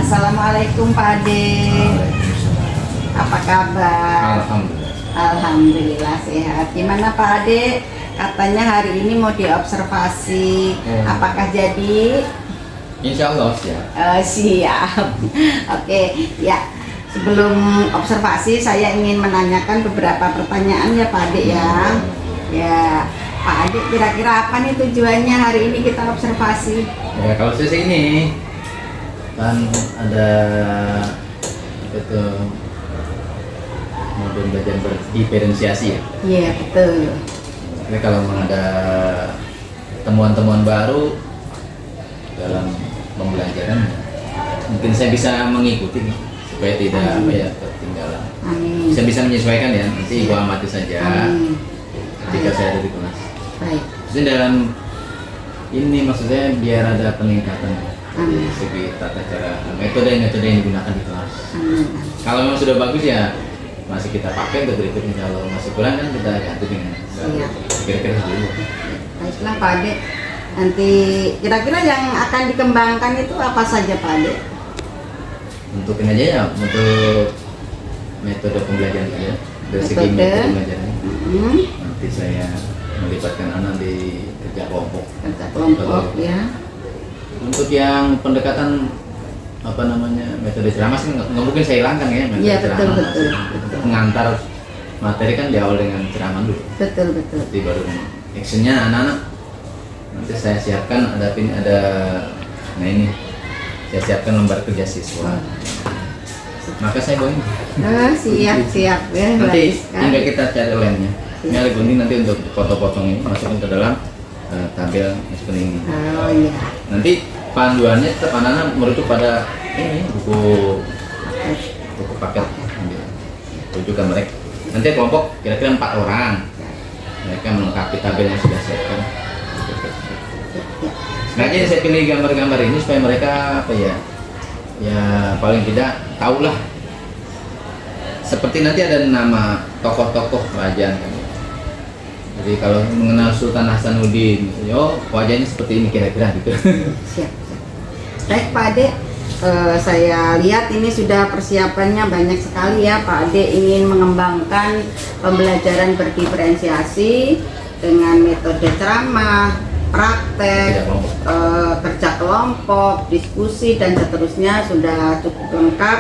Assalamualaikum Pak Ade. Apa kabar? Alhamdulillah. Alhamdulillah sehat. Gimana Pak Ade? Katanya hari ini mau diobservasi. Apakah jadi? Insya Allah siap. Siap. Oke, ya. Sebelum observasi saya ingin menanyakan beberapa pertanyaan ya Pak Ade ya. Ya, Pak Ade kira-kira apa nih tujuannya hari ini kita observasi? Ya kalau saya sih ini kan ada itu modul belajar berdiferensiasi ya. Iya betul. Tapi kalau memang ada temuan-temuan baru dalam pembelajaran, mungkin saya bisa mengikuti supaya tidak apa ya ketinggalan. Amin. Saya bisa menyesuaikan ya. Nanti Ibu amati saja ketika saya ada di kelas. Baik. Jadi dalam ini maksudnya biar ada peningkatan dari segi tata cara metode yang digunakan di kelas. Kalau memang sudah bagus ya masih kita pakai untuk berikutnya, kalau masih kurang kan kita ganti dengan kira-kira dulu. Baiklah Pak Ade, nanti kira-kira yang akan dikembangkan itu apa saja Pak Ade? Untuk ini aja ya, untuk metode pembelajaran saja dari segi metode pembelajaran. Nanti saya melibatkan anak di kerja kelompok. Kerja kelompok ya. Untuk yang pendekatan apa namanya metode ceramah sih nggak mungkin saya hilangkan ya metode Iya ceramah. betul. Pengantar materi kan di awal dengan ceramah dulu. Betul. Nanti baru actionnya anak-anak. Nanti saya siapkan ada nah ini saya siapkan lembar kerja siswa. Maka saya bawa ini. Siap ya. Nanti tinggal kita cari lemnya. Ini ada gunting nanti untuk potong-potong ini masukin ke dalam tabel seperti ini. Oh iya. Nanti panduannya tetap anak-anak merujuk pada ini buku paket rujukan mereka. Nanti kelompok kira-kira 4 orang. Mereka melengkapi tabel yang sudah siapkan. Sengaja saya pilih gambar-gambar ini supaya mereka apa ya paling tidak tahulah. Seperti nanti ada nama tokoh-tokoh kerajaan kan. Jadi kalau mengenal Sultan Hasanuddin, wajahnya seperti ini kira-kira gitu. Siap. Baik Pak Ade, saya lihat ini sudah persiapannya banyak sekali ya Pak Ade ingin mengembangkan pembelajaran berdiferensiasi dengan metode ceramah, praktek, kerja kelompok, diskusi dan seterusnya sudah cukup lengkap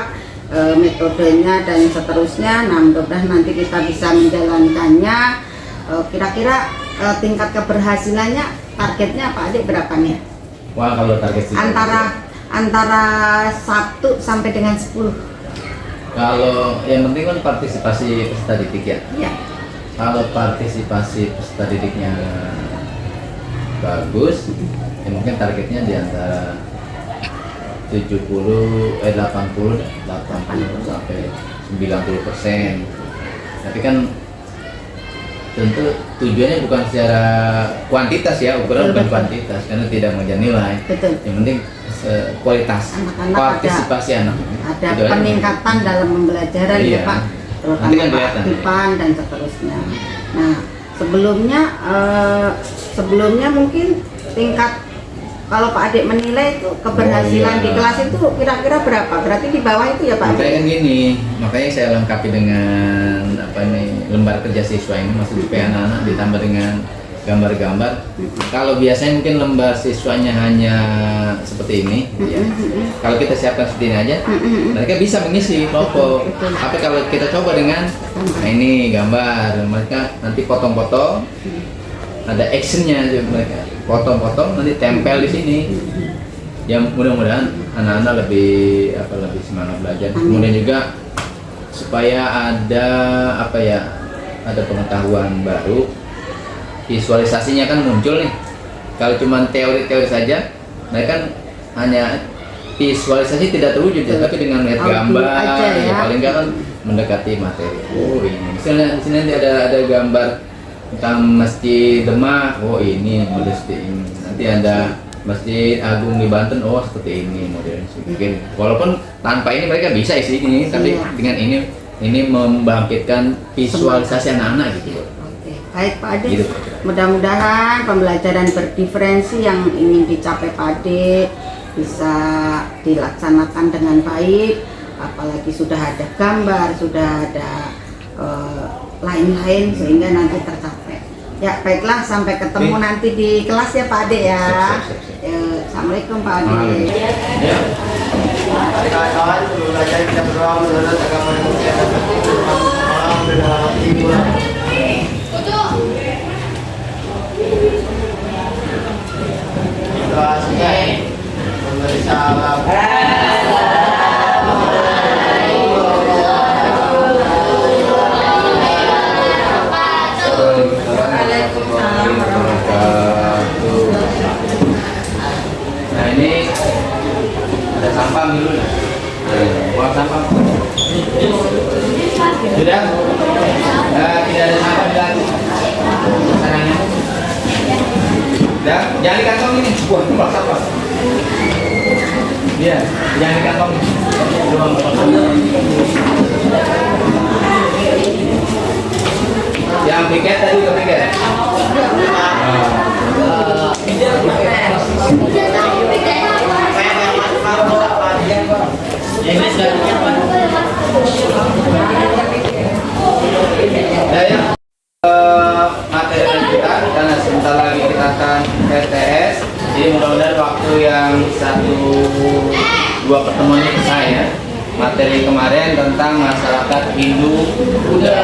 metodenya dan seterusnya. Nah mudah-mudahan nanti kita bisa menjalankannya. Kira-kira tingkat keberhasilannya targetnya Pak Ade berapa nih? Wah kalau target sih Antara 1 sampai dengan 10. Kalau yang penting kan partisipasi peserta didik ya. Iya. Kalau partisipasi peserta didiknya bagus, ya mungkin targetnya di antara 80 sampai 90%. Tapi kan tentu tujuannya bukan secara kuantitas ya, ukuran bukan kuantitas karena tidak mengejar nilai. Betul. Yang penting kualitas partisipasi anak. Ada peningkatan dalam pembelajaran ya Pak, terutama kan keaktifan dan seterusnya. Nah sebelumnya mungkin tingkat kalau Pak Ade menilai itu keberhasilan di kelas itu kira-kira berapa? Berarti di bawah itu ya Pak Ade? Makanya kan gini, makanya saya lengkapi dengan lembar kerja siswa ini, maksud supaya anak-anak ditambah dengan gambar-gambar. Kalau biasanya mungkin lembar siswanya hanya seperti ini, ya. Kalau kita siapkan seperti ini aja, mereka bisa mengisi kelompok. Tapi kalau kita coba dengan, nah ini gambar, mereka nanti potong-potong, ada actionnya aja mereka, potong-potong nanti tempel di sini. Yang mudah-mudahan anak-anak lebih semangat belajar. Kemudian juga supaya ada ada pengetahuan baru, visualisasinya kan muncul nih. Kalau cuma teori-teori saja, mereka kan hanya visualisasi tidak terwujud ya, tapi dengan melihat gambar ya paling nggak kan mendekati materi. Oh ini misalnya di sini nanti ada gambar tentang Masjid Demak, oh ini model seperti ini. Nanti ada Masjid Agung di Banten, oh seperti ini modelnya. Mungkin walaupun tanpa ini mereka bisa isi ini, tapi dengan ini membangkitkan visualisasi anak-anak gitu. Baik Pak Ade, mudah-mudahan pembelajaran berdiferensi yang ingin dicapai Pak Ade bisa dilaksanakan dengan baik, apalagi sudah ada gambar, sudah ada lain-lain sehingga nanti tercapai. Ya baiklah, sampai ketemu nanti di kelas ya Pak Ade ya. Assalamualaikum Pak Ade. Kawan-kawan, belajar kita berdoa menurut agama yang mulia dan doa sekali memberi salam. Nah ini ada sampah dulu lah. Buang sampah. Sudah? Nah, tidak ada sampah di lagi. Caranya. Dah, jangan di kantong ini. Buang sampah. Iya, jangan di kantong. Buang yang piket tadi ke piket. Materi kita karena sebentar lagi kita akan RTS, jadi mudah-mudahan waktu yang 1-2 pertemuan ini saya materi kemarin tentang masyarakat Hindu Buddha.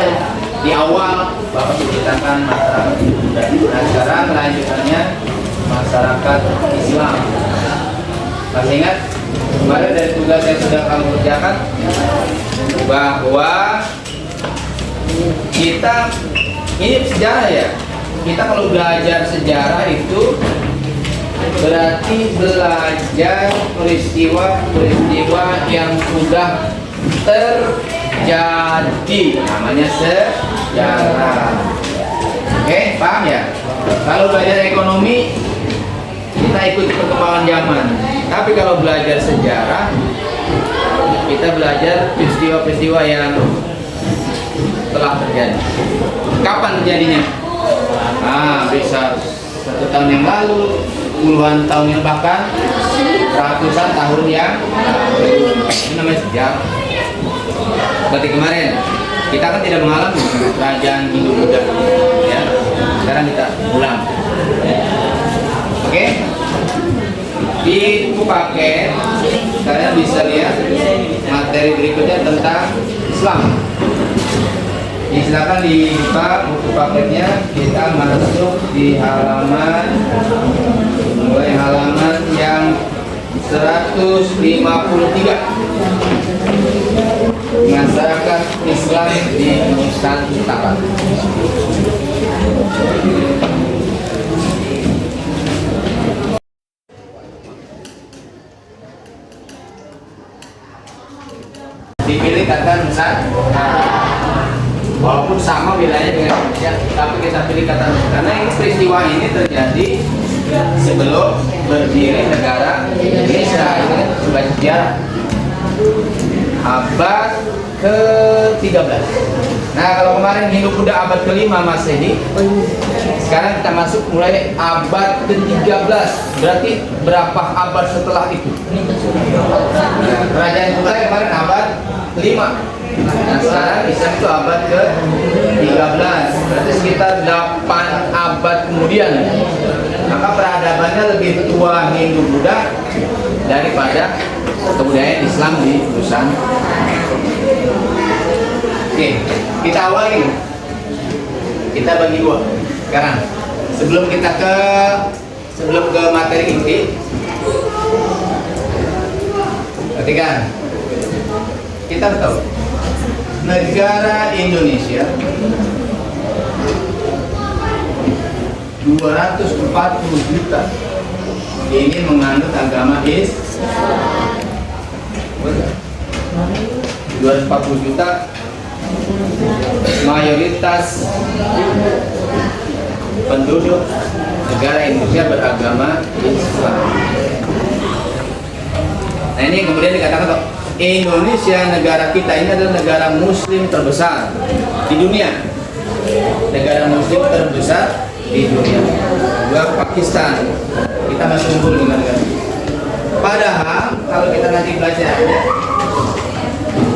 Di awal Bapak ceritakan masyarakat Hindu Buddha. Nah sekarang kelanjutannya masyarakat Islam. Masih ingat kemarin dari tugas yang sudah kamu kerjakan bahwa kita ini sejarah ya. Kita kalau belajar sejarah itu berarti belajar peristiwa-peristiwa yang sudah terjadi, namanya sejarah. Oke, paham ya? Kalau belajar ekonomi kita ikut perkembangan zaman. Tapi kalau belajar sejarah kita belajar peristiwa-peristiwa yang telah terjadi. Kapan terjadinya? Nah, bisa 1 tahun yang lalu, puluhan tahun yang bahkan ratusan tahun yang lalu. Ini namanya sejarah. Seperti kemarin, kita kan tidak mengalami kerajaan Hindu Buddha, ya. Sekarang kita ulang. Oke? Di buku paket kalian bisa lihat materi berikutnya tentang Islam. Silakan dibuka buku paketnya, kita masuk di halaman mulai halaman yang 153. Masyarakat Islam di Nusantara. Dipilih kata Nusantara. Walaupun sama wilayahnya dengan Indonesia, tapi kita pilih kata karena ini peristiwa ini terjadi sebelum berdiri negara Indonesia. Ini sebagai sejarah abad ke-13. Nah, kalau kemarin Hindu Buddha abad ke-5 Masehi, sekarang kita masuk mulai abad ke-13. Berarti berapa abad setelah itu? Nah, kerajaan Buddha kemarin abad ke-5. Nah, sekarang Islam itu abad ke-13, berarti sekitar 8 abad kemudian. Maka peradabannya lebih tua Hindu Buddha daripada kebudayaan Islam di Nusantara. Oke, kita awali. Kita bagi dua. Sekarang sebelum ke materi inti, perhatikan. Kita tahu negara Indonesia 240 juta ini menganut agama Islam. 240 juta mayoritas penduduk negara Indonesia beragama Islam. Nah ini kemudian dikatakan Indonesia, negara kita ini adalah negara muslim terbesar di dunia. Negara muslim terbesar di dunia. Dua Pakistan. Kita masih unggul dengan negara. Padahal kalau kita nanti belajar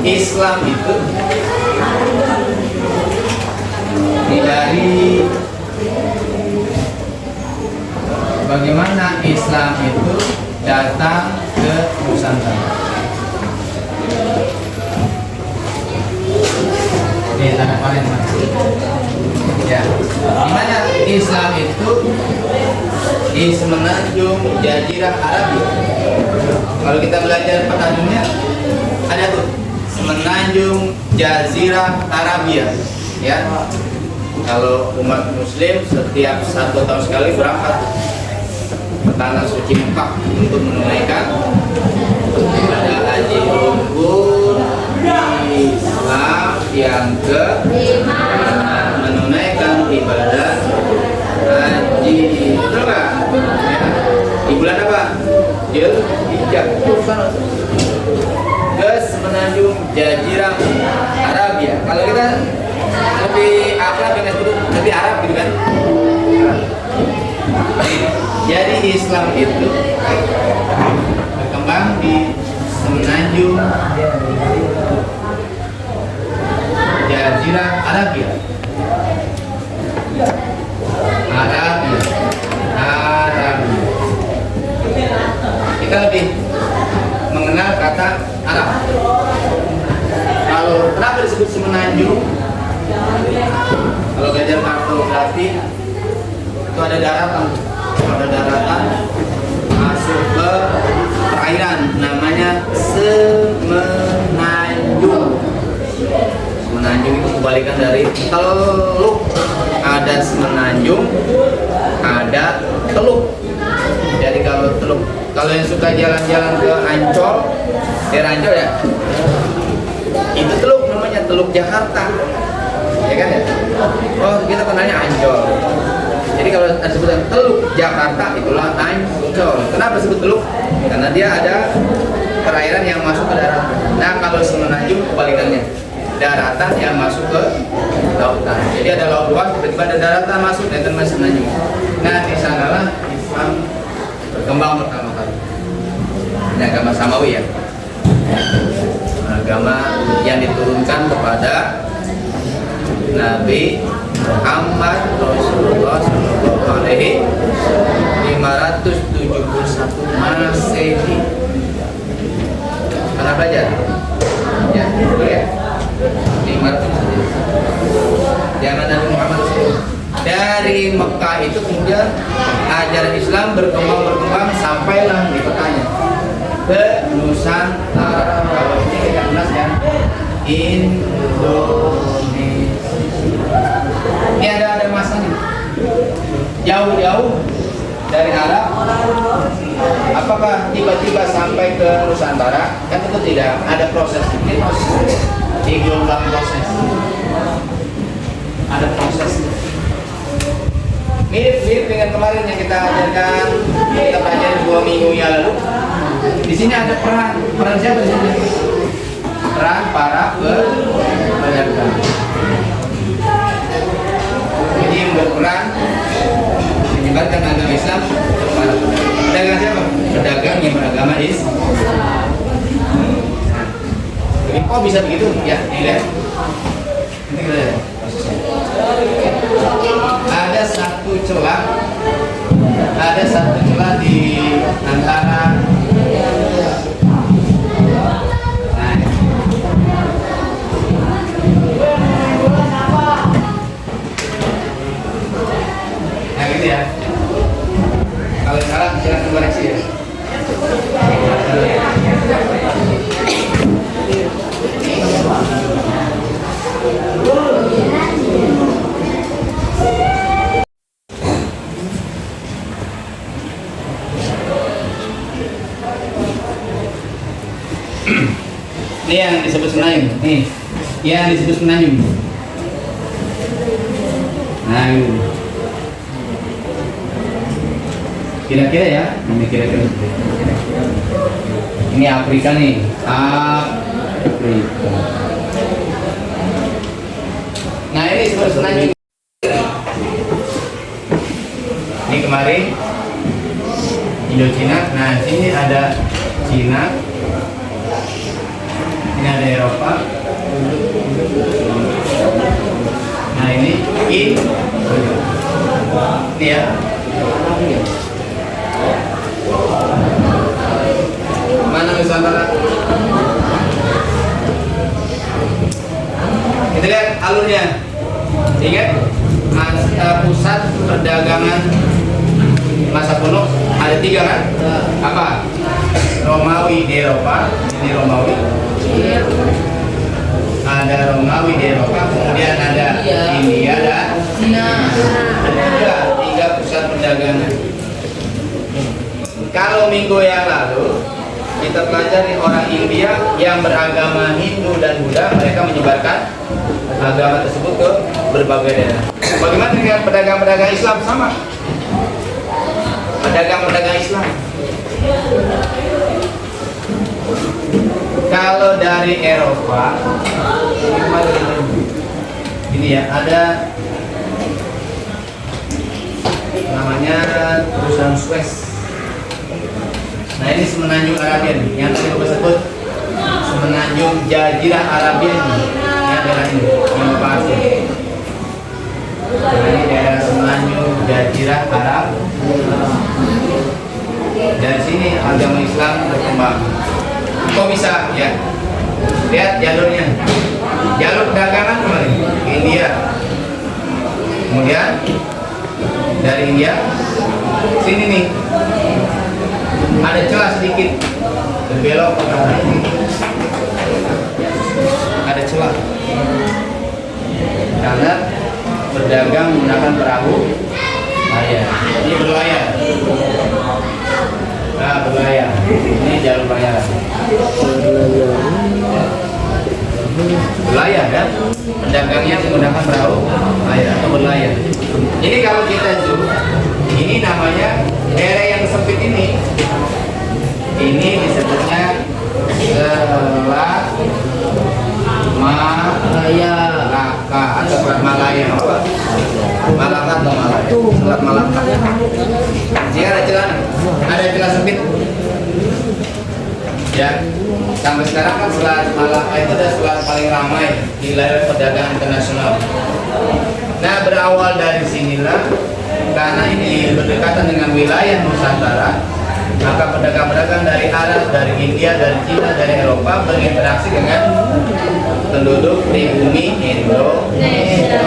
Islam itu dari bagaimana Islam itu datang ke Nusantara. Ini tanda paling mas. Ya, dimana Islam itu di semenanjung Jazirah Arabia. Kalau kita belajar peta dunia, ada tuh semenanjung Jazirah Arabia. Ya, kalau umat Muslim setiap 1 tahun sekali berangkat ke tanah suci Mekah untuk menunaikan ibadah haji rukun Islam yang ke menunaikan ibadah haji. Betul nggak? Ya. Di bulan apa? Dzulhijjah. Ke semenanjung Jazirah Arabia. Kalau kita lebih akrab dengan sebut lebih Arab gitu kan? Jadi Islam itu berkembang di semenanjung Jazirah Arabia. Kita lebih mengenal kata Arab. Kalau kenapa disebut semenanjung? Kalau belajar kartografi itu ada daratan masuk ke perairan namanya semenanjung. Semenanjung itu kebalikan dari teluk. Ada semenanjung, ada teluk. Jadi kalau teluk, kalau yang suka jalan-jalan ke Ancol, daerah Ancol ya, itu teluk namanya Teluk Jakarta, ya kan ya? Oh kita kenalnya Ancol. Jadi kalau ada sebutan Teluk Jakarta itulah Ancol. Kenapa disebut teluk? Karena dia ada perairan yang masuk ke darat. Nah kalau semenanjung kebalikannya, daratan yang masuk ke lautan. Jadi ada laut luas, tiba-tiba ada daratan masuk dan termasuk semenanjung. Nah di sanalah Islam berkembang pertama kali. Ini agama Samawi ya, agama yang diturunkan kepada Nabi Muhammad Rasulullah Sallallahu Alaihi 571 Masehi. Pernah belajar? Ya, betul ya. 500 zaman Nabi Muhammad dari Mekah itu kemudian ajaran Islam berkembang sampailah di petanya ke Nusantara. Kalau ini kita jelas ya, Indonesia. Ini ada masanya. Jauh-jauh dari Arab, apakah tiba-tiba sampai ke Nusantara? Kan tentu tidak. Ada proses. Ini proses di gelombang proses. Ada proses. Mirip dengan kemarin yang kita ajarkan, kita pelajari 2 minggu yang lalu. Di sini ada peran siapa di sini? Peran para pedagang. Jadi berperan menyebarkan agama Islam kepada pedagang siapa? Pedagang yang beragama Islam. Jadi kok bisa begitu? Ya, ini lihat. Nanti kita lihat prosesnya. Ada satu celah di antara nah gitu ya. Kalau salah silakan koreksi ya. Ini yang disebut semenanjung. Nih, yang disebut semenanjung. Nah, kira-kira ya, ini kira-kira. Ini Afrika nih, Afrika. Nah ini disebut semenanjung. Ini kemarin Indochina. Nah, sini ada Cina, ini ada Eropa. Nah, ini ini ya. Mana Nusantara? Kita lihat alurnya. Ingat pusat perdagangan masa kuno ada 3 kan? Apa? Romawi di Eropa, ini Romawi. Ada Romawi di Eropa, kemudian ada India dan Cina. Ada 3 pusat perdagangan. Kalau minggu yang lalu kita pelajari orang India yang beragama Hindu dan Buddha, mereka menyebarkan agama tersebut ke berbagai daerah. Bagaimana dengan pedagang-pedagang Islam? Sama. Pedagang-pedagang Islam. Kalau dari Eropa, ini ya, ada namanya perusahaan Suez. Nah, ini semenanjung Arabia nih, yang tadi Bapak sebut semenanjung Jazirah Arabia nih, yang daerah ini, yang Bapak asli. Nah, ini daerah semenanjung Jazirah Arab. Dari sini agama Islam berkembang. Kok bisa? Ya, lihat jalurnya. Jalur perdagangan kemarin ke India. Kemudian dari India sini nih. Ada celah sedikit berbelok ke arah ini. Ada celah karena berdagang menggunakan perahu layar. Ini berlayar. Nah, berlayar. Ini jalur pelayaran. Berlayar kan? Pedagangnya menggunakan perahu layar atau berlayar. Ini kalau kita zoom, ini namanya daerah yang sempit ini. Ini disebutnya Selat Malaka atau Selat Malaya. Malaka atau Malaya? Selat Malaka. Jika ada celah sempit. Ya, sampai sekarang kan Selat Malaka itu adalah selat paling ramai di layar perdagangan internasional. Nah, berawal dari sinilah, karena ini berdekatan dengan wilayah Nusantara, maka pedagang-pedagang dari Arab, dari India, dari Cina, dari Eropa berinteraksi dengan penduduk pribumi Indonesia.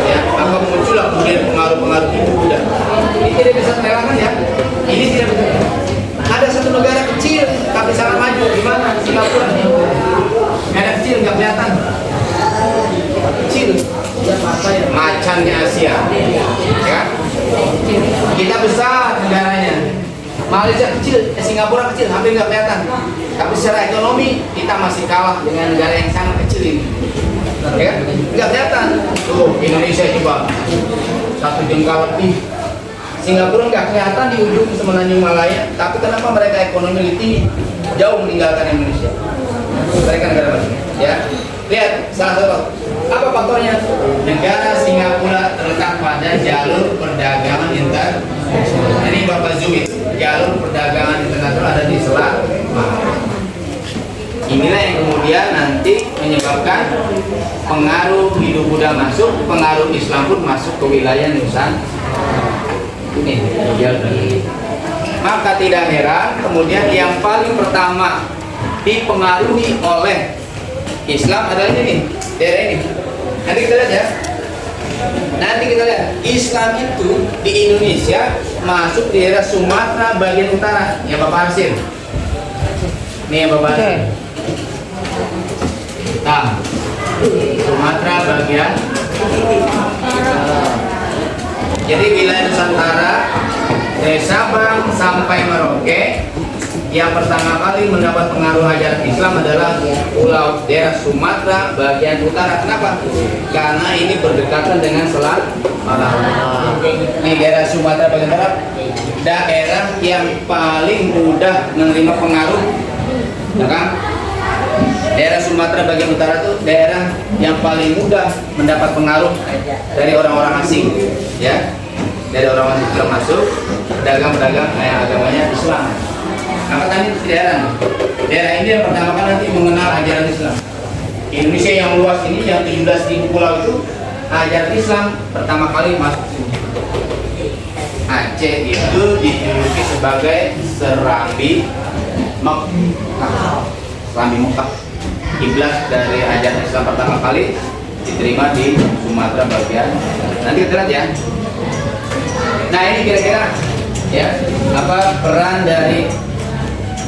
Ya, maka muncullah kemudian pengaruh-pengaruh itu sudah. Ini tidak bisa terelakkan ya. Ini tidak bisa. Ada satu negara kecil tapi sangat maju, di mana? Singapura. Negara kecil nggak kelihatan. Kecil. Macannya Asia. Ya. Kita besar negaranya. Malaysia kecil, Singapura kecil, hampir nggak kelihatan. Tapi secara ekonomi kita masih kalah dengan negara yang sangat kecil ini. Ya, nggak kelihatan. Tuh Indonesia coba 1 jengkal lebih. Singapura nggak kelihatan di ujung semenanjung Malaya, tapi kenapa mereka ekonomi lebih tinggi, jauh meninggalkan Indonesia? Mereka negara maju. Ya, lihat salah satu. Apa faktornya? Negara Singapura terletak pada jalur perdagangan internasional. Ini Bapak zoom itu, jalur perdagangan internasional ada di Selat Malaka. Inilah yang kemudian nanti menyebabkan pengaruh Hindu Buddha masuk, pengaruh Islam pun masuk ke wilayah Nusantara. Ini maka tidak heran kemudian yang paling pertama dipengaruhi oleh Islam adalah ini, daerah ini. Nanti kita lihat ya. Nanti kita lihat Islam itu di Indonesia masuk di daerah Sumatera bagian utara. Ya Bapak Arsin. Nih ya Bapak Arsin. Nah, Sumatera bagian jadi wilayah Nusantara dari Sabang sampai Merauke yang pertama kali mendapat pengaruh ajaran Islam adalah pulau daerah Sumatera bagian utara. Kenapa? Karena ini berdekatan dengan Selat Malaka. Di daerah Sumatera bagian utara, daerah yang paling mudah menerima pengaruh, ya kan? Daerah Sumatera bagian utara itu daerah yang paling mudah mendapat pengaruh dari orang-orang asing, ya, dari orang-orang asing masuk. pedagang-pedagang yang agamanya Islam. Maka tadi daerah ini yang pertama kali nanti mengenal ajaran Islam. Indonesia yang luas ini, yang 17.000 pulau itu, ajaran Islam pertama kali masuk sini. Aceh itu dijuluki sebagai Serambi Mekah. Serambi Mekah. Kiblat dari ajaran Islam pertama kali diterima di Sumatera bagian. Nanti kita lihat ya. Nah, ini kira-kira ya apa peran dari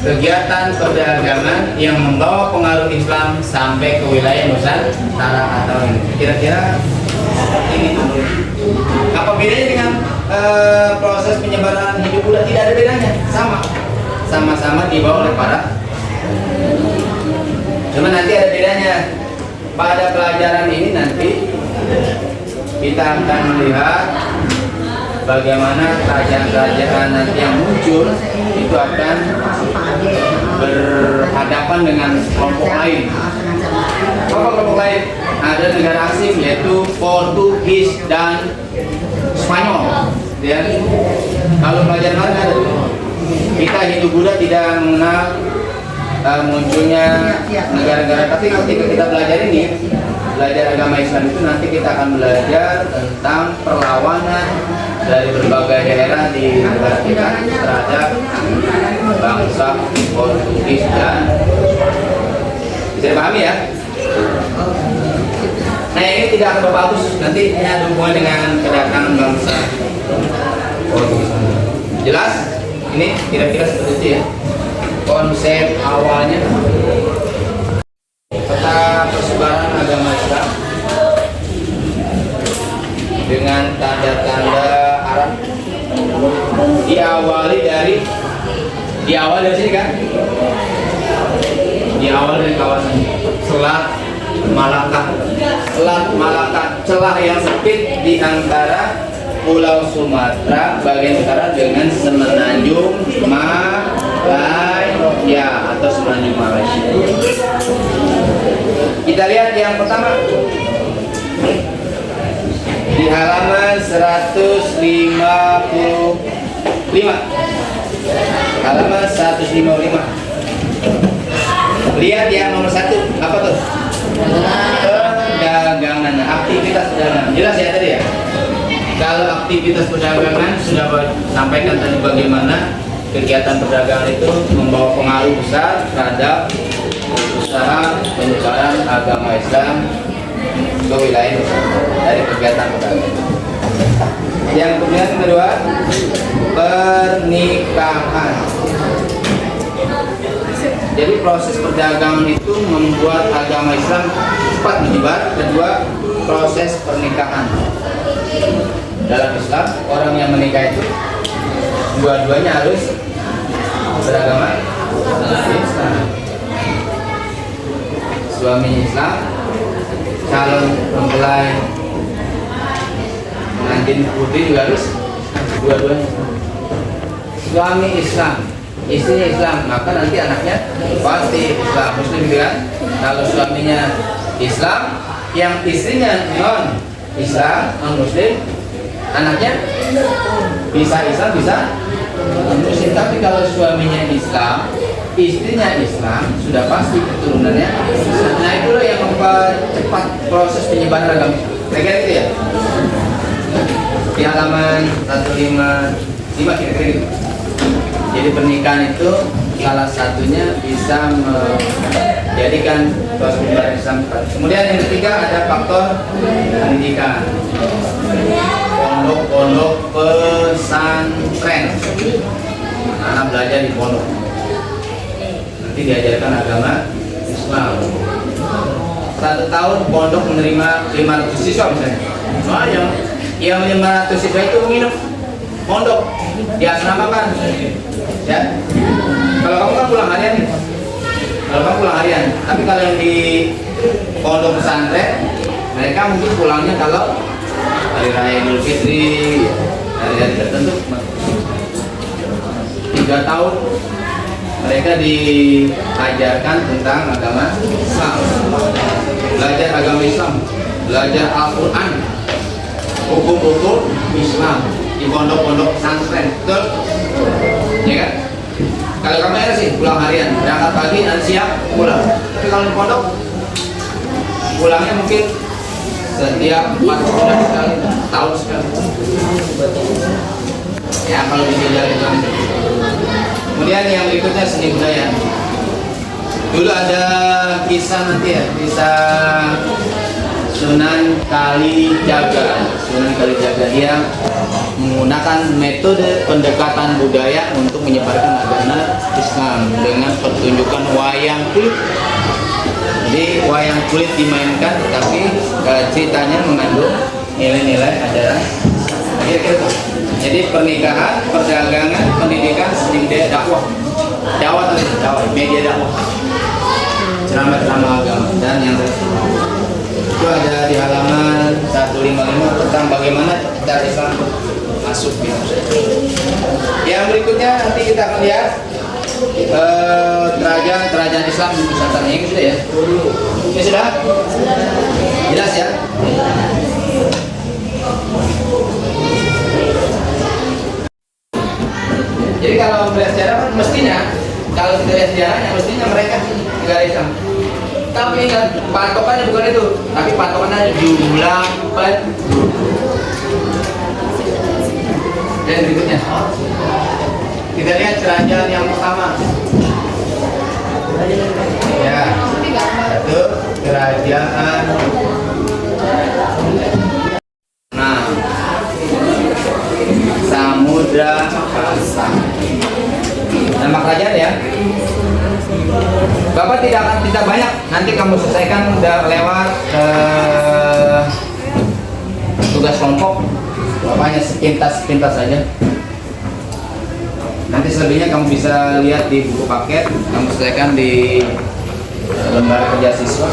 kegiatan perdagangan yang membawa pengaruh Islam sampai ke wilayah Nusantara atau ini. Kira-kira ini apa bedanya dengan proses penyebaran Hindu Buddha? Tidak ada bedanya, sama-sama dibawa oleh para. Cuma nanti ada bedanya. Pada pelajaran ini nanti kita akan melihat bagaimana kerajaan-kerajaan nanti yang muncul itu akan berhadapan dengan kelompok lain. Apa kelompok lain? Ada negara asing yaitu Portugis dan Spanyol. Ya. Kalau pelajaran mana ada? Kita Hindu Buddha tidak mengenal munculnya negara-negara, tapi ketika kita belajar ini, belajar agama Islam itu nanti kita akan belajar tentang perlawanan dari berbagai daerah di negara kita terhadap bangsa Portugis dan bisa dipahami ya. Nah, ini tidak akan bagus, nanti ini ada hubungan dengan kedatangan bangsa Portugis. Jelas? Ini kira-kira seperti itu ya. Konsep awalnya peta persebaran agama Islam dengan tanda-tanda Arab diawali dari sini kan, diawali dari kawasan Selat Malaka, celah yang sempit di antara Pulau Sumatera bagian utara dengan Semenanjung Malaya atau Semenanjung Malaysia. Kita lihat yang pertama di halaman 155. Halaman 155. Lihat yang nomor 1, apa tuh? Perdagangan, aktivitas perdagangan. Jelas ya tadi ya? Kalau aktivitas perdagangan sudah sampaikan tadi bagaimana kegiatan perdagangan itu membawa pengaruh besar terhadap usaha penyebaran agama Islam ke wilayah Nusantara dari kegiatan perdagangan. Yang kemudian kedua, pernikahan. Jadi proses perdagangan itu membuat agama Islam cepat menyebar. Kedua, proses pernikahan. Dalam Islam, orang yang menikah itu dua-duanya harus beragama Islam. Suami Islam, calon mempelai pengantin putri juga harus dua-duanya. Suami Islam, istrinya Islam, maka nanti anaknya pasti Islam, Muslim gitu kan? Kalau suaminya Islam, yang istrinya non Islam, non Muslim, anaknya bisa Islam, bisa Muslim. Tapi kalau suaminya Islam, istrinya Islam, sudah pasti keturunannya Islam. Nah, itulah yang mempercepat proses penyebaran agama. Kira-kira gitu ya. Di halaman 155 kira-kira gitu. Jadi pernikahan itu salah satunya bisa menjadikan proses penyebaran Islam. Kemudian yang ketiga ada faktor pendidikan. Pondok-pondok pesantren, anak belajar di pondok, nanti diajarkan agama Islam. 1 tahun pondok menerima 500 siswa misalnya. Nah, yang 500 siswa itu menginap pondok, diasramakan. Ya, kalau kamu kan pulang harian nih, tapi kalau yang di pondok pesantren, mereka mungkin pulangnya kalau hari raya Idul Fitri, hari-hari tertentu. 3 tahun mereka diajarkan tentang agama Islam, belajar agama Islam, belajar Al-Quran, hukum-hukum Islam, di pondok-pondok pesantren, betul? Ya kan? Kalau kamera sih pulang harian, berangkat pagi nanti siang pulang. Tapi kalau di pondok pulangnya mungkin setiap 4 bulan sekali, tahun sekali. Ya kalau di Jogja itu. Kemudian yang berikutnya seni budaya. Dulu ada kisah nanti ya, kisah Sunan Kalijaga. Sunan Kalijaga dia menggunakan metode pendekatan budaya untuk menyebarkan agama Islam dengan pertunjukan wayang kulit. Jadi wayang kulit dimainkan, tetapi ceritanya mengandung nilai-nilai ajaran. Kira-kira. Jadi pernikahan, perdagangan, pendidikan, seni budaya, dakwah, dakwah, media dakwah, ceramah-ceramah agama dan yang itu ada di halaman 155 tentang bagaimana cara Islam masuk gitu. Yang berikutnya nanti kita akan lihat kerajaan Islam di Nusantara. Ini sudah ya? Ini sudah? Jelas ya? Jadi kalau melihat sejarah kan mestinya, kalau kita lihat sejarahnya mestinya mereka negara Islam. Tapi ingat, patokannya bukan itu, tapi patokannya jumlah penduduk. Dan berikutnya, kita lihat kerajaan yang pertama. Ya, satu kerajaan. Nah, Samudra Pasang. Nama kerajaan ya. Bapak tidak akan cerita banyak, nanti kamu selesaikan udah lewat tugas kelompok. Bapaknya sepintas saja. Nanti selebihnya kamu bisa lihat di buku paket, kamu selesaikan di lembar kerja siswa.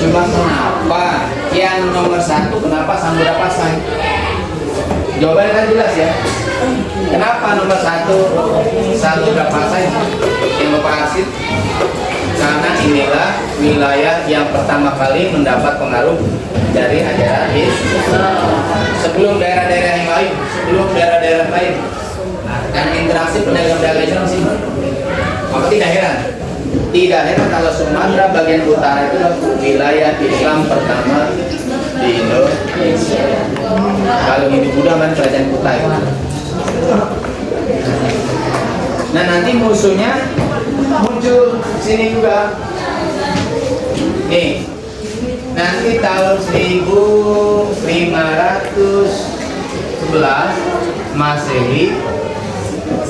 Cuma kenapa yang nomor 1 kenapa Samudra Pasang? Jawabannya kan jelas ya. Kenapa nomor 1 Samudra Pasang yang Bapak Arsid? Karena inilah wilayah yang pertama kali mendapat pengaruh dari ajaran Islam. Sebelum daerah-daerah yang lain, dan interaksi pedagang-pedagang Islam sih. Maka tidak heran. Tidak heran kalau Sumatera bagian utara itu wilayah Islam pertama di Indonesia. Kalau Hindu Buddha kan kerajaan Kutai. Nah nanti musuhnya muncul sini juga. Nih, nanti tahun 1511 Masehi,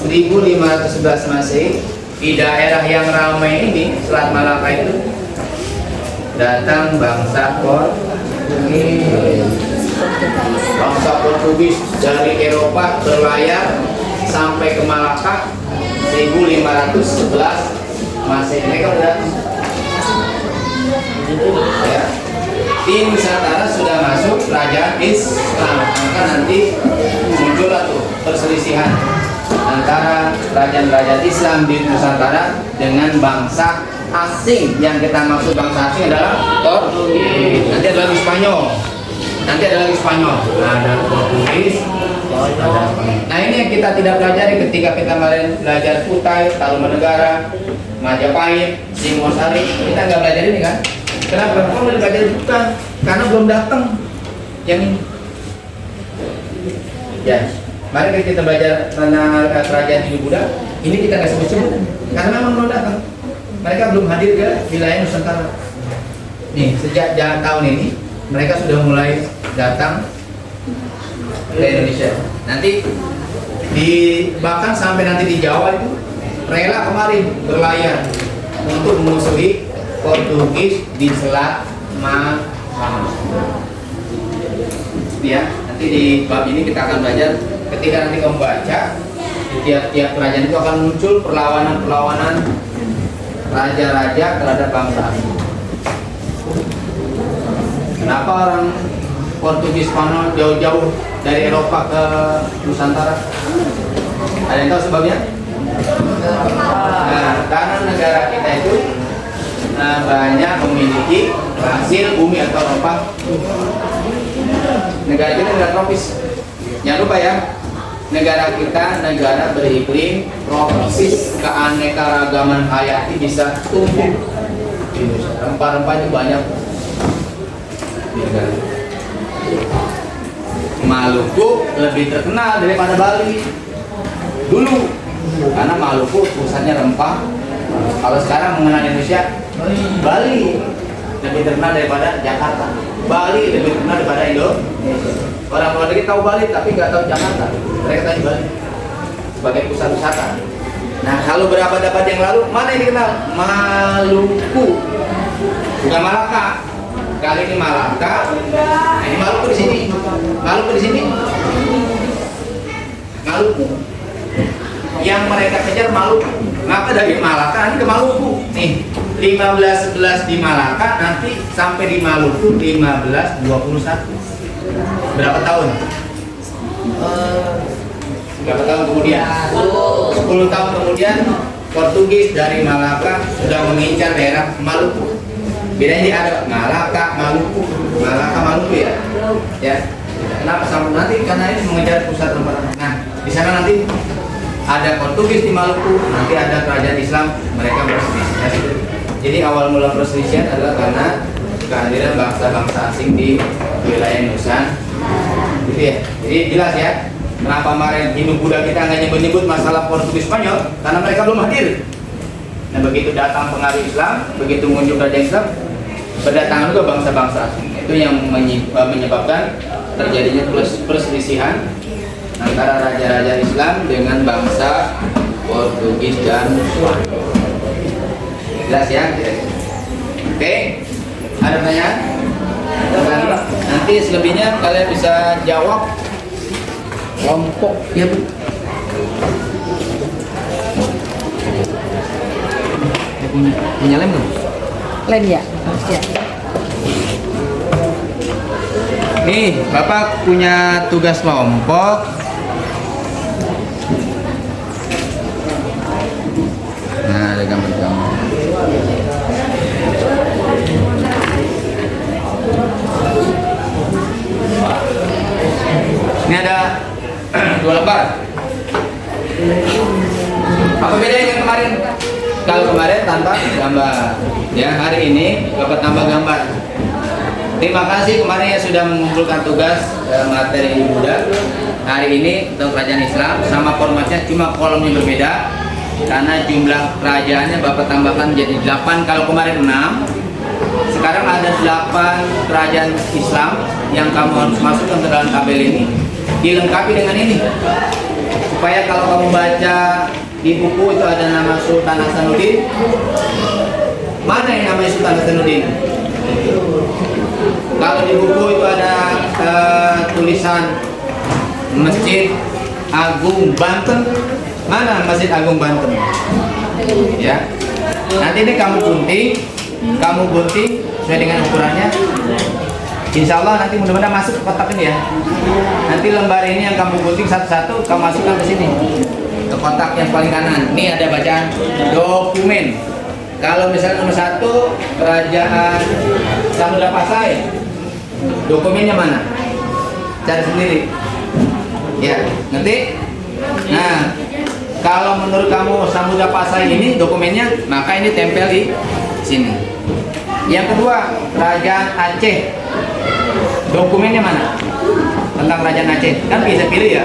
1511 Masehi di daerah yang ramai ini, Selat Malaka itu datang bangsa Portugis dari Eropa berlayar sampai ke Malaka 1511 Masehi. Mereka udah datang. Ya. Di Nusantara sudah masuk kerajaan Islam, maka nanti muncullah tuh perselisihan antara kerajaan-kerajaan Islam di Nusantara dengan bangsa asing. Yang kita maksud bangsa asing adalah Portugis. Nanti ada lagi Spanyol. Ada Portugis. Nah ini yang kita tidak pelajari ketika kita belajar Kutai, Tarumanegara, Majapahit, Singosari. Kita nggak belajar ini kan? Kenapa? Kok nggak belajar bukan? Karena belum datang yang ini. Ya, mari kita belajar tentang kerajaan Hindu Buddha. Ini kita nggak sebut-sebut karena memang belum datang. Mereka belum hadir ke wilayah Nusantara. Nih, sejak tahun ini mereka sudah mulai datang ke Indonesia. Nanti bahkan sampai nanti di Jawa itu rela kemarin berlayar untuk memusuhi Portugis di Selat Malaka. Ya, nanti di bab ini kita akan belajar. Ketika nanti kamu baca, di tiap-tiap kerajaan itu akan muncul perlawanan raja-raja terhadap bangsa asing. Kenapa orang Portugis Spanyol jauh-jauh dari Eropa ke Nusantara? Ada yang tahu sebabnya? Nah, karena negara kita itu banyak memiliki hasil bumi atau apa. Negara kita negara tropis. Jangan lupa ya, negara kita negara beriklim tropis, keanekaragaman hayati bisa tumbuh. Rempah-rempah itu banyak di negara. Maluku lebih terkenal daripada Bali dulu, karena Maluku pusatnya rempah. Kalau sekarang mengenal Indonesia, Bali lebih terkenal daripada Jakarta, Bali lebih terkenal daripada Indonesia. Orang luar negeri tahu Bali tapi nggak tahu Jakarta, mereka tahu Bali sebagai pusat wisata. Nah, kalau berapa dapat yang lalu, mana yang dikenal? Maluku, bukan Malaka. Kali ini Malaka, nah ini Maluku di sini, Maluku di sini, Maluku. Yang mereka kejar Maluku, maka dari Malaka nanti ke Maluku. Nih, 15-11 di Malaka, nanti sampai di Maluku 15-21. Berapa tahun? Berapa tahun kemudian? 10 tahun kemudian Portugis dari Malaka sudah mengincar daerah Maluku. Bedanya dia ada Malaka, Maluku, Malaka, Maluku ya. Ya. Kenapa sama nanti? Karena ini mengejar pusat rempah-rempah. Nah, di sana nanti ada Portugis di Maluku, nanti ada kerajaan Islam, mereka berselisih. Jadi awal mula perselisihan adalah karena kehadiran bangsa-bangsa asing di wilayah Nusantara. Gitu ya. Jadi jelas ya, kenapa kemarin Hindu-Buddha kita nggak nyebut-nyebut masalah Portugis Spanyol, karena mereka belum hadir. Nah, begitu datang pengaruh Islam, begitu muncul kerajaan Islam, berdatangan juga bangsa-bangsa asing. Itu yang menyebabkan terjadinya perselisihan antara raja-raja Islam dengan bangsa Portugis dan Spanyol. Jelas ya? Oke, ada pertanyaan? Nanti selebihnya kalian bisa jawab kelompok ya Bu. Punya lem nggak? Lem ya, harus ya. Nih, Bapak punya tugas kelompok. Nah, ada gambar-gambar. Ini ada 2 lembar. Apa bedanya dengan kemarin? Kalau kemarin tanpa gambar, ya hari ini dapat tambah gambar. Terima kasih kemarin yang sudah mengumpulkan tugas materi Buddha. Hari ini untuk kerajaan Islam sama formatnya, cuma kolomnya berbeda karena jumlah kerajaannya Bapak tambahkan jadi 8. Kalau kemarin 6, sekarang ada 8 kerajaan Islam yang kamu harus masukkan ke dalam tabel ini, dilengkapi dengan ini supaya kalau kamu baca di buku itu ada nama Sultan Hasanuddin. Mana yang namanya Sultan Hasanuddin? Kalau di buku itu ada tulisan Masjid Agung Banten. Mana Masjid Agung Banten? Ya. Nanti ini kamu gunting sesuai dengan ukurannya. Insya Allah nanti mudah-mudahan masuk ke kotak ini ya. Nanti lembar ini yang kamu gunting satu-satu kamu masukkan ke sini, ke kotak yang paling kanan. Ini ada bacaan dokumen. Kalau misalnya nomor 1 kerajaan Samudra Pasai, dokumennya mana? Cari sendiri. Ya, nanti. Nah, kalau menurut kamu Samudra Pasai ini dokumennya, maka ini tempel di sini. Yang kedua, kerajaan Aceh, dokumennya mana? Tentang kerajaan Aceh, kan bisa pilih ya.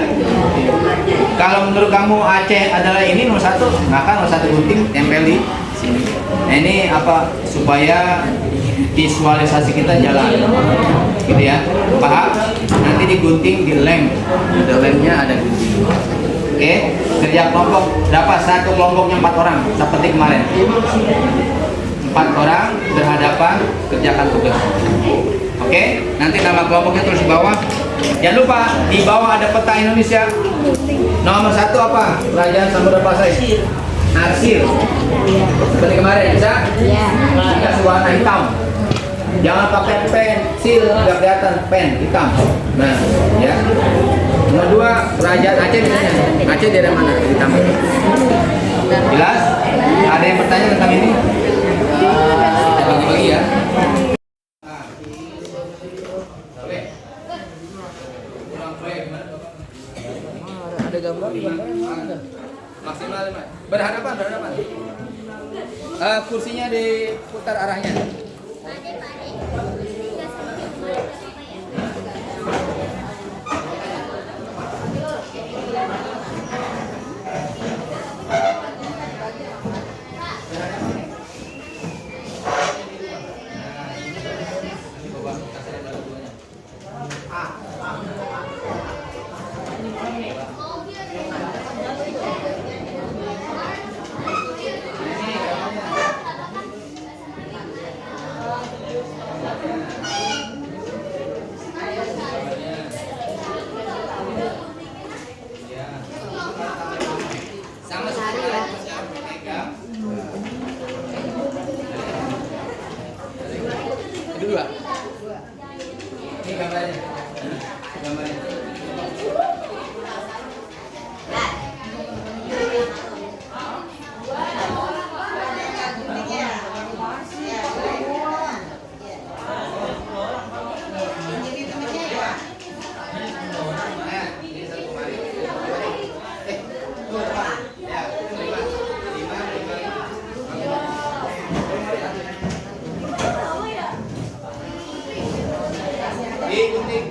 Kalau menurut kamu Aceh adalah ini nomor 1, maka nomor 1 gunting tempel di sini. Nah, ini apa? Supaya visualisasi kita jalan, gitu ya. Paham? Nanti digunting di lem, ada lemnya, ada gunting. Oke, kerja kelompok dapat 1 kelompoknya 4 orang seperti kemarin. 4 orang berhadapan kerjakan tugas. Oke, nanti nama kelompoknya tulis di bawah. Jangan lupa di bawah ada peta Indonesia. Nomor 1 apa? Kerajaan Samudra Pasai. Arsir. Seperti kemarin bisa? Iya. Dikasih warna hitam. Jangan pakai pensil, nggak kelihatan, pen hitam. Nah, ya. Nomor 2 kerajaan Aceh misalnya. Aceh daerah mana? Hitam. Jelas? Ada yang bertanya tentang ini? Bagi-bagi ya. Oke. Kurang baik, gimana? diputar arahnya. Sama seperti pegang. Kedua. Ini gambarnya. Gambarnya. Gunting.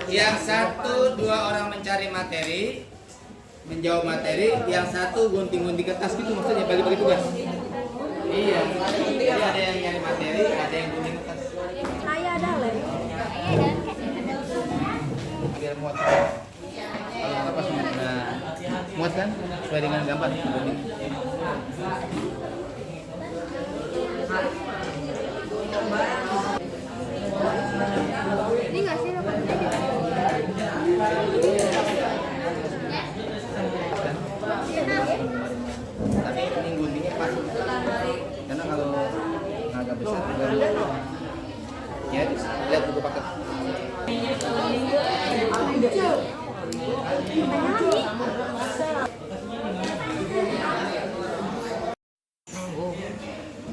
Yang satu dua orang mencari materi, menjawab materi, yang satu gunting-gunting kertas gitu maksudnya bagi-bagi tugas. Iya, jadi ada yang nyari materi, ada yang gunting kertas. Ayah ada lah. Biar muat. Kalau apa muat kan? Sesuai dengan gambar. Gunting. Ini nggak sih Tapi ini guntingnya pas. Karena kalau agak besar ya lihat buku paket.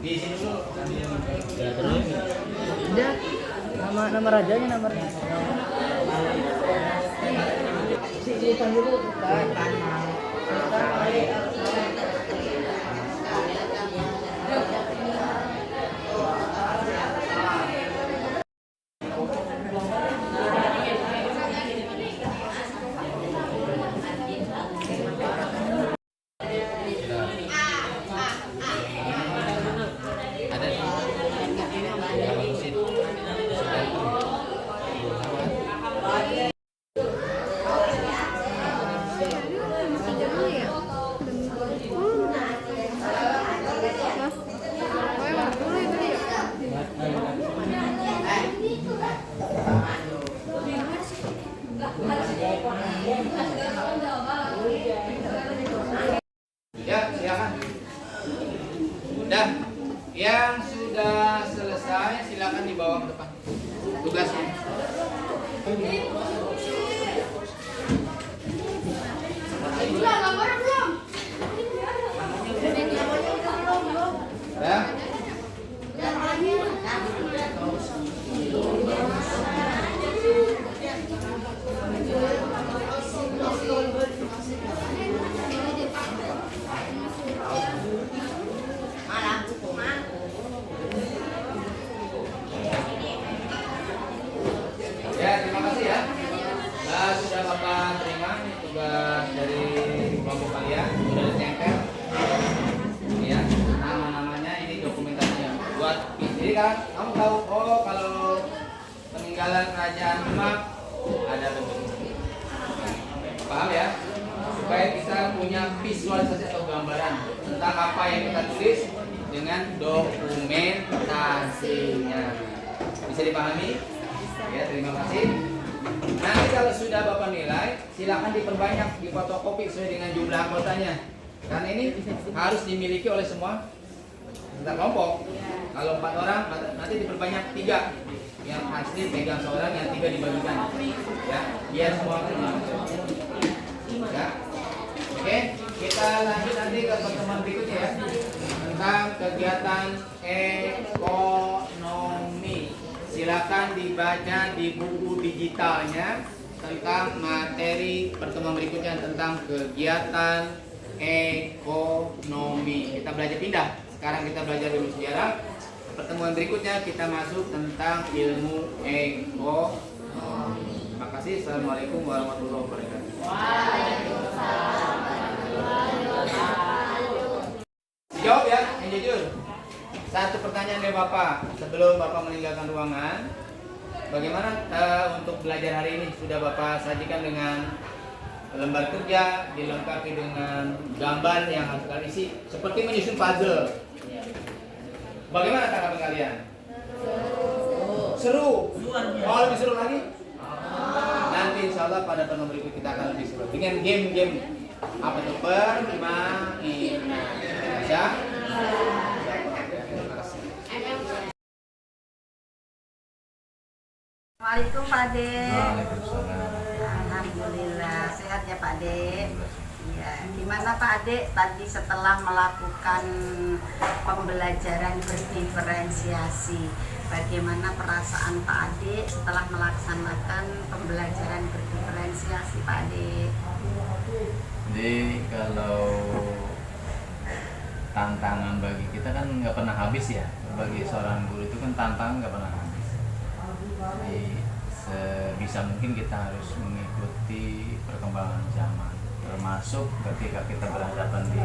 Di sini dulu. Udah, nama rajanya nama Sultan dulu kan. Ada gambar mesin. Ya, silakan. Udah, yang sudah selesai silakan dibawa ke depan. Tugasnya. Ya. Ya, terima kasih ya. Nah, sudah Bapak terima nih tugas dari kelompok kalian, sudah ditempel. Ini ya, nama-namanya ini dokumentasinya. Buat jadi kan kamu tahu oh kalau peninggalan kerajaan Demak ada bentuknya. Paham ya? Supaya kita punya visualisasi atau gambaran tentang apa yang kita tulis dengan dokumentasinya. Bisa dipahami? Ya, terima kasih. Nanti kalau sudah Bapak nilai, silakan diperbanyak, difotokopi sesuai dengan jumlah anggotanya. Karena ini harus dimiliki oleh semua anggota kelompok. Kalau 4 orang, nanti diperbanyak 3. Yang asli pegang seorang, yang 3 dibagikan. Ya, biar semua kenal. Ya. Oke, kita lanjut nanti ke pertemuan berikutnya ya. Tentang kegiatan ekonomi. silakan dibaca di buku digitalnya tentang materi pertemuan berikutnya tentang kegiatan ekonomi. Kita belajar pindah. Sekarang kita belajar dulu sejarah. Pertemuan berikutnya kita masuk tentang ilmu ekonomi. Terima kasih. Assalamualaikum warahmatullahi wabarakatuh. Jawab ya, yang jujur. Satu pertanyaan dari Bapak sebelum Bapak meninggalkan ruangan. Bagaimana untuk belajar hari ini? Sudah Bapak sajikan dengan lembar kerja, dilengkapi dengan gambar yang harus kalian isi, seperti menyusun puzzle. Bagaimana tanggapan kalian? Seru. Mau lebih seru lagi? Nanti insya Allah pada pertemuan berikut kita akan lebih seru dengan game-game apa tuh permainan. Bisa? Assalamualaikum Pak Ade. Waalaikumsalam. Alhamdulillah sehat ya Pak Ade. Iya, gimana Pak Ade tadi setelah melakukan pembelajaran berdiferensiasi? Bagaimana perasaan Pak Ade setelah melaksanakan pembelajaran berdiferensiasi Pak Ade? Jadi kalau tantangan bagi kita kan nggak pernah habis ya. Bagi seorang guru itu kan tantangan nggak pernah habis. Jadi sebisa mungkin kita harus mengikuti perkembangan zaman, termasuk ketika kita berhadapan di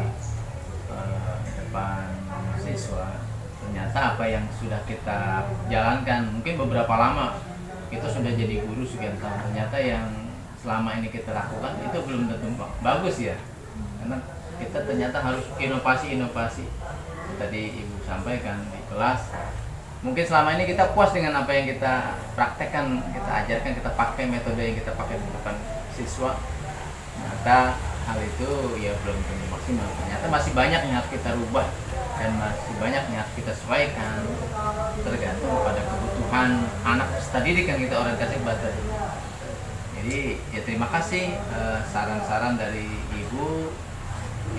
depan siswa. Ternyata apa yang sudah kita jalankan mungkin beberapa lama kita sudah jadi guru sekian tahun, ternyata yang selama ini kita lakukan itu belum tentu bagus ya, karena kita ternyata harus inovasi. Tadi Ibu sampaikan di kelas, mungkin selama ini kita puas dengan apa yang kita praktekkan, kita ajarkan, kita pakai metode yang kita pakai di depan siswa. Ternyata hal itu ya belum tentu maksimal. Ternyata masih banyak yang harus kita rubah dan masih banyak yang harus kita sesuaikan, tergantung pada kebutuhan anak peserta didik yang kita orientasi kepada. Jadi ya terima kasih saran-saran dari Ibu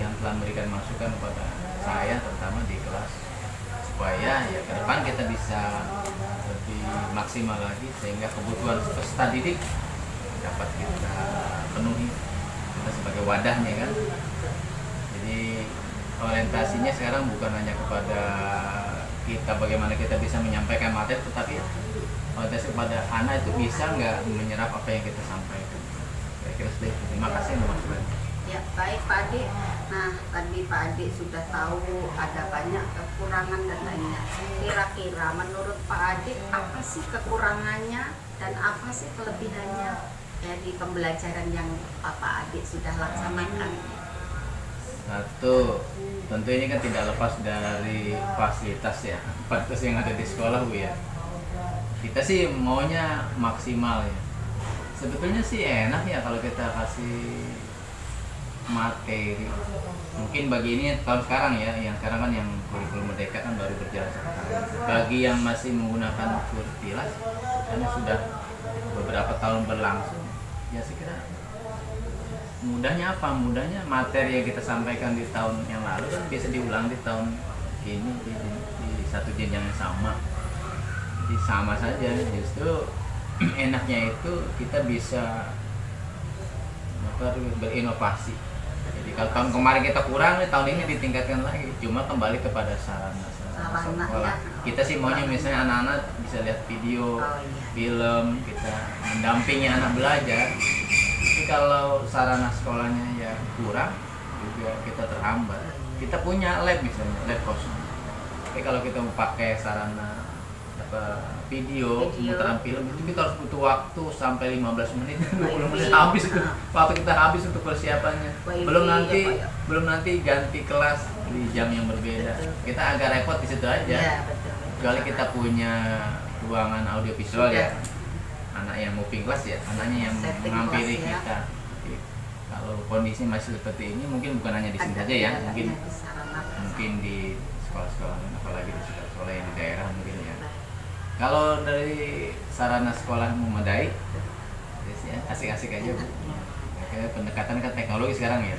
yang telah memberikan masukan kepada saya terutama di kelas, supaya ya ke depan kita bisa lebih maksimal lagi sehingga kebutuhan peserta didik dapat kita penuhi, kita sebagai wadahnya kan. Jadi orientasinya sekarang bukan hanya kepada kita bagaimana kita bisa menyampaikan materi, tetapi orientasi kepada anak itu bisa nggak menyerap apa yang kita sampaikan. Kira-kira seperti itu. Terima kasih Mas. Ya baik Pak Ade. Nah tadi Pak Ade sudah tahu ada banyak kekurangan dan lainnya. Kira-kira menurut Pak Ade apa sih kekurangannya dan apa sih kelebihannya dari pembelajaran yang Pak Ade sudah laksanakan? Satu, tentu ini kan tidak lepas dari fasilitas ya, fasilitas yang ada di sekolah Bu ya. Kita sih maunya maksimal ya. Sebetulnya sih enak ya kalau kita kasih materi. Mungkin bagi ini tahun sekarang ya, yang sekarang kan yang kurikulum merdeka kan baru berjalan sekarang. Bagi yang masih menggunakan Kurtilas karena sudah beberapa tahun berlangsung, ya saya kira mudahnya apa? Mudahnya materi yang kita sampaikan di tahun yang lalu kan bisa diulang di tahun ini di satu jenjang yang sama. Jadi sama saja, justru enaknya itu kita bisa berinovasi. Jadi kalau tahun kemarin kita kurang, tahun ini ditingkatkan lagi. Cuma kembali kepada sarana sekolah. Kita sih maunya misalnya anak-anak bisa lihat video, film, kita mendampingi anak belajar. Tapi kalau sarana sekolahnya ya kurang, juga kita terhambat. Kita punya lab misalnya, lab kosong. Tapi kalau kita mau pakai sarana video, pemutaran film itu kita harus butuh waktu sampai 15 menit, 20 menit habis itu. Waktu kita habis untuk persiapannya. Belum nanti ganti kelas di jam yang berbeda. Kita agak repot di situ aja. Kecuali kita punya ruangan audiovisual ya. Anak yang moving class ya, anaknya yang menghampiri kita. Jadi, kalau kondisi masih seperti ini mungkin bukan hanya di sini saja ya, mungkin di sekolah-sekolah, apalagi di sekolah yang di daerah mungkin ya. Kalau dari sarana sekolah memadai, ya asik-asik aja Bu. Kayak pendekatan kan teknologi sekarang ya.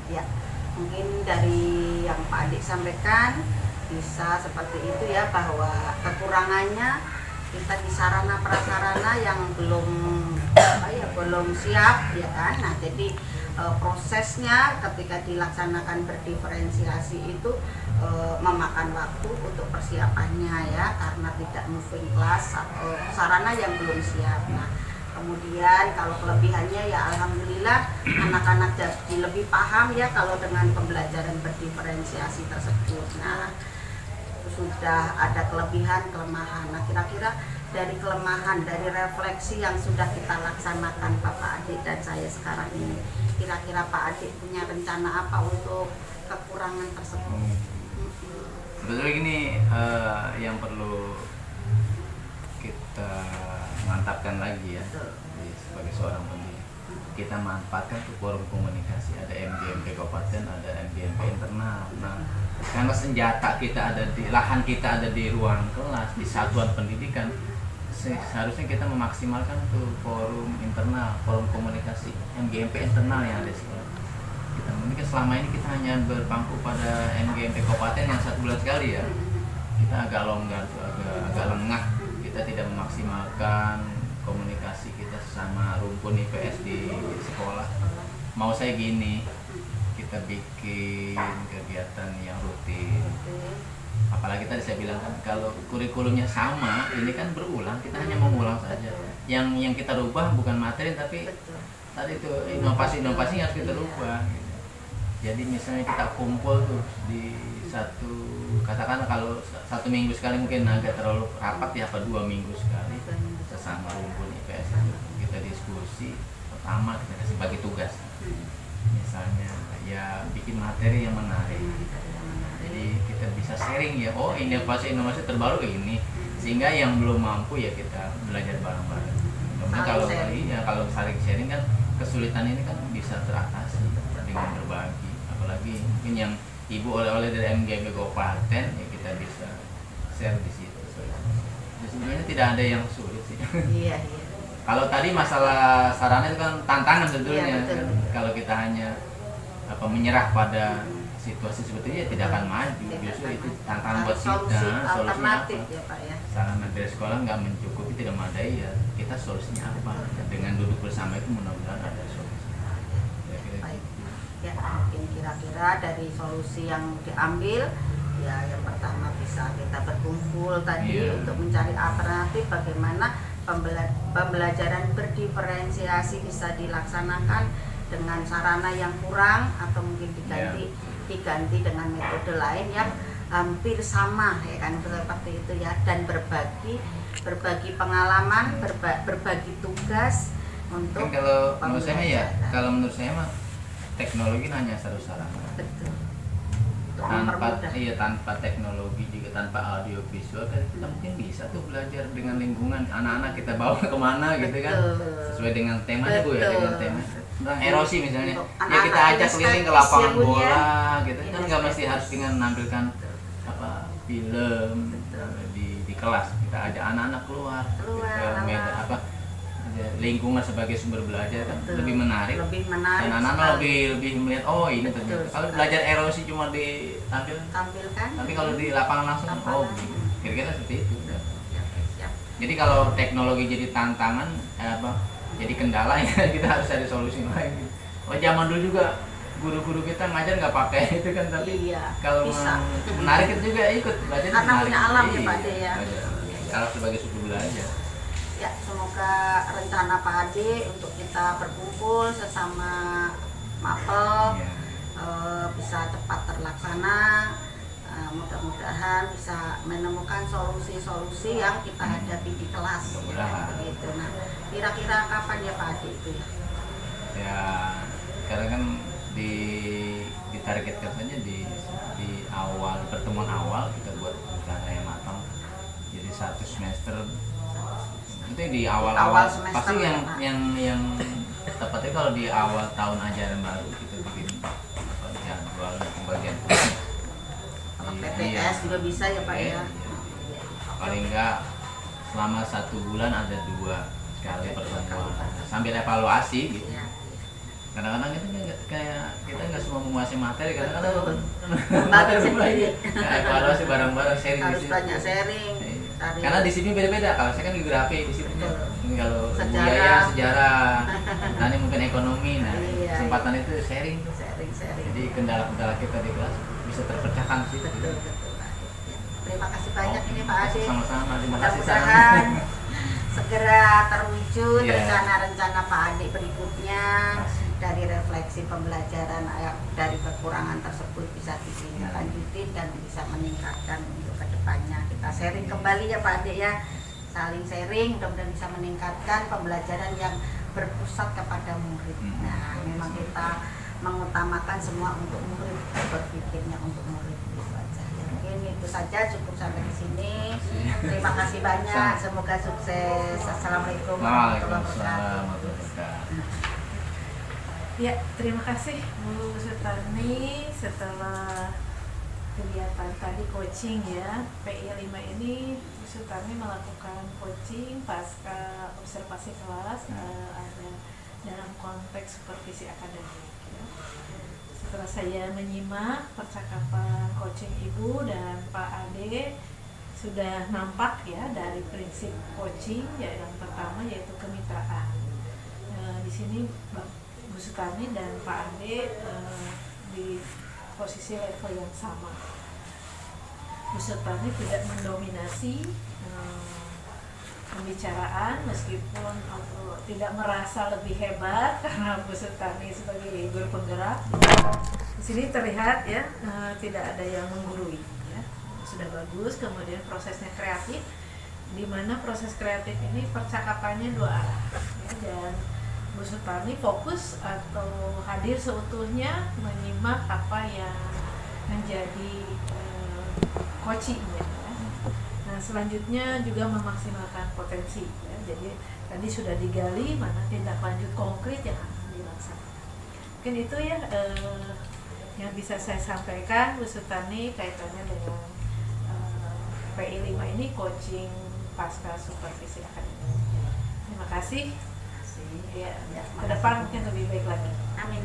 Ya, mungkin dari yang Pak Adik sampaikan bisa seperti itu ya, bahwa kekurangannya kita di sarana prasarana yang belum siap ya kan. Nah, jadi prosesnya ketika dilaksanakan berdiferensiasi itu memakan waktu untuk persiapannya ya, karena tidak moving class atau sarana yang belum siap. Nah, kemudian kalau kelebihannya ya alhamdulillah anak-anak jadi lebih paham ya kalau dengan pembelajaran berdiferensiasi tersebut. Nah, sudah ada kelebihan, kelemahan. Nah, kira-kira dari kelemahan, dari refleksi yang sudah kita laksanakan Bapak Adik dan saya sekarang ini, kira-kira Pak Adik punya rencana apa untuk kekurangan tersebut? Sebetulnya gini, yang perlu kita mantapkan lagi ya, sebagai seorang pendidik, kita manfaatkan tuh forum komunikasi. Ada MGMP kabupaten, ada MGMP internal. Nah, karena senjata kita ada di lahan, kita ada di ruang kelas, di satuan pendidikan, seharusnya kita memaksimalkan tuh forum internal, forum komunikasi MGMP internal yang ada di sekolah. Kita mungkin selama ini kita hanya berpangku pada MGMP kabupaten yang 1 bulan sekali ya. Kita agak longgar tuh, agak lengah. Kita tidak memaksimalkan komunikasi kita sesama rumpun IPS di sekolah. Mau saya gini, kita bikin kegiatan yang rutin. Apalagi tadi saya bilang kan, kalau kurikulumnya sama, ini kan berulang, kita hanya mengulang saja. Yang kita rubah bukan materi, tapi tadi itu inovasi-inovasi yang harus kita rubah. Gitu. Jadi misalnya kita kumpul tuh di katakanlah kalau 1 minggu sekali mungkin agak terlalu rapat ya, apa 2 minggu sekali sesama rumpun IPS itu kita diskusi. Pertama kita kasih bagi tugas, misalnya ya bikin materi yang menarik. Jadi kita bisa sharing ya, oh inovasi terbaru kayak gini, sehingga yang belum mampu ya kita belajar bareng-bareng. Kemudian kalau saling sharing kan kesulitan ini kan bisa teratasi dengan berbagi. Apalagi mungkin yang ibu oleh-oleh dari MGMP kabupaten ya kita bisa share di situ. Jadi sebenarnya tidak ada yang sulit sih. Iya. Kalau tadi masalah sarana itu kan tantangan sebetulnya. Iya, Kan, kalau kita hanya menyerah pada situasi seperti ini ya tidak akan maju. Justru itu tantangan buat kita. Solusinya Alternatif apa? ya Pak ya. Sarana dari sekolah nggak mencukupi, tidak memadai ya. Kita solusinya apa? Dengan duduk bersama itu mudah-mudahan ada solusi. Baik. Ya, mungkin kira-kira dari solusi yang diambil ya, yang pertama bisa kita berkumpul tadi untuk mencari alternatif bagaimana pembelajaran berdiferensiasi bisa dilaksanakan dengan sarana yang kurang atau mungkin diganti dengan metode lain yang hampir sama ya kan, seperti itu ya, dan berbagi pengalaman, berbagi tugas untuk kalau menurut saya mah teknologi hanya satu sarana. Betul. Tanpa teknologi juga, tanpa audio visual kan kita mungkin bisa tuh belajar dengan lingkungan, anak-anak kita bawa kemana gitu kan, sesuai dengan temanya Bu ya, dengan tema tentang erosi misalnya ya, kita ajak keliling ke lapangan bola gitu kan, nggak mesti harus dengan menampilkan film di kelas. Kita ajak anak-anak keluar ke medan lingkungan sebagai sumber belajar kan. Lebih menarik dan anak-anak lebih melihat, oh ini ternyata. Kalau belajar erosi cuma ditampilkan, tapi kalau di lapangan langsung kira-kira seperti itu. Jadi kalau teknologi jadi tantangan jadi kendala ya, kita harus cari solusi lain. Zaman dulu juga guru-guru kita ngajar nggak pakai itu kan, tapi kalau menarik itu juga ikut belajar karena menarik. punya alam ya Pak De ya. Alam sebagai suku belajar. Ya, semoga rencana Pak Ade untuk kita berkumpul sesama mapel bisa cepat terlaksana. Mudah-mudahan bisa menemukan solusi-solusi yang kita hadapi di kelas. Begitu. Nah, kira-kira kapan ya Pak Ade itu ya? Ya, sekarang kan ditargetkan saja di awal pertemuan awal kita buat rencana yang matang. Jadi 1 semester itu di awal-awal pasti yang tepatnya kalau di awal tahun ajaran baru kita bikin jadwal pembagian tugas. PTS juga bisa ya Pak ya. Paling enggak selama 1 bulan ada 2 kali pertemuan sambil evaluasi gitu. kadang-kadang itu kayak kita nggak semua menguasai materi, kadang-kadang Bagi sendiri. Nah, evaluasi bareng-bareng, sharing di Harus situ. banyak sharing. Iya. Tadi. Karena disiplin beda-beda. Kalau saya kan geografi disiplinnya, kalau Sejarah. budaya, sejarah, nanti mungkin ekonomi. Nah, Iya, kesempatan itu sharing. Sharing. Jadi kendala-kendala kita di kelas bisa terpecahkan sih. Betul. Pak. Ya. Terima kasih banyak ini Pak Ade. Sama-sama, terima kasih Mudah-mudahan segera terwujud Iya. rencana-rencana Pak Ade berikutnya dari refleksi pembelajaran dari kekurangan tersebut bisa ditindaklanjuti dan bisa meningkatkan untuk kedepannya. Kita sharing kembali ya Pak Ade ya, saling sharing mudah-mudahan bisa meningkatkan pembelajaran yang berpusat kepada murid. Nah, memang kita mengutamakan semua untuk murid, berpikirnya untuk murid itu aja. Ya, mungkin itu saja, cukup sampai di sini. Terima kasih banyak, semoga sukses. Assalamualaikum warahmatullahi Waalaikumsalam wabarakatuh. warahmatullahi wabarakatuh. Ya, terima kasih Bu Sutarni. Setelah kegiatan tadi coaching ya, PI 5 ini Bu Sutarni melakukan coaching pasca observasi kelas, ada dalam konteks supervisi akademik ya. Setelah saya menyimak percakapan coaching Ibu dan Pak Ade, sudah nampak ya dari prinsip coaching ya, yang pertama yaitu kemitraan. Di sini Bu Sutarni dan Pak Ade di posisi level yang sama. Bu Sutarni tidak mendominasi pembicaraan meskipun tidak merasa lebih hebat karena Bu Sutarni sebagai guru penggerak. Di sini terlihat ya tidak ada yang menggurui ya. Sudah bagus. Kemudian prosesnya kreatif, di mana proses kreatif ini percakapannya dua arah ya, dan Bu Sutarni fokus atau hadir seutuhnya menyimak apa yang menjadi coachingnya ya. Nah, selanjutnya juga memaksimalkan potensi ya. Jadi tadi sudah digali mana tindak lanjut konkret yang akan dilaksanakan. Mungkin itu ya yang bisa saya sampaikan Bu Sutarni kaitannya dengan PI 5 ini, coaching pasca supervisi akademik. Terima kasih. Ya, ke depan mungkin lebih baik lagi. Amin.